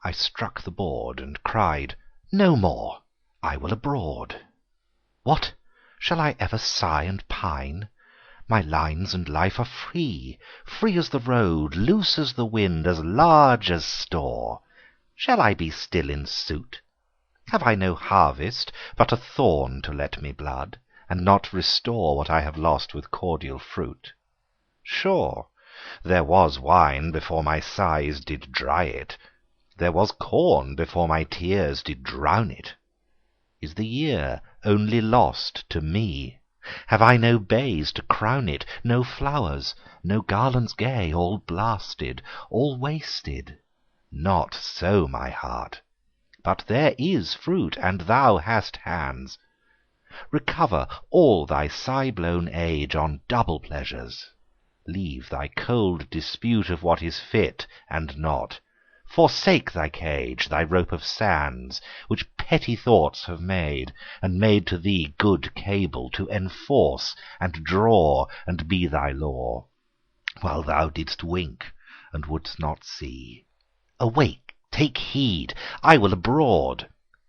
I struck the board, and cried, "No more! I will abroad." What! shall I ever sigh and pine? My lines and life are free, free as the road, loose as the wind, as large as store. Shall I be still in suit? Have I no harvest, but a thorn to let me blood, and not restore what I have lost with cordial fruit? Sure, there was wine before my sighs did dry it, there was corn before my tears did drown it. Is the year only lost to me? Have I no bays to crown it, no flowers, no garlands gay, all blasted, all wasted? Not so, my heart, but there is fruit, and thou hast hands. Recover all thy sigh-blown age on double pleasures. Leave thy cold dispute of what is fit and not. Forsake thy cage, thy rope of sands, which petty thoughts have made, and made to thee good cable, to enforce, and draw, and be thy law, while thou didst wink, and wouldst not see. Awake, take heed, I will abroad.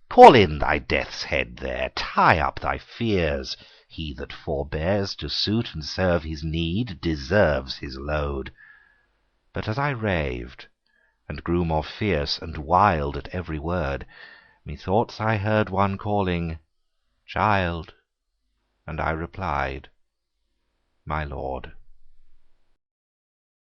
Call in thy death's head there, tie up thy fears. He that forbears to suit and serve his need deserves his load. But as I raved, and grew more fierce and wild at every word, methoughts I heard one calling, "Child," and I replied, "My Lord."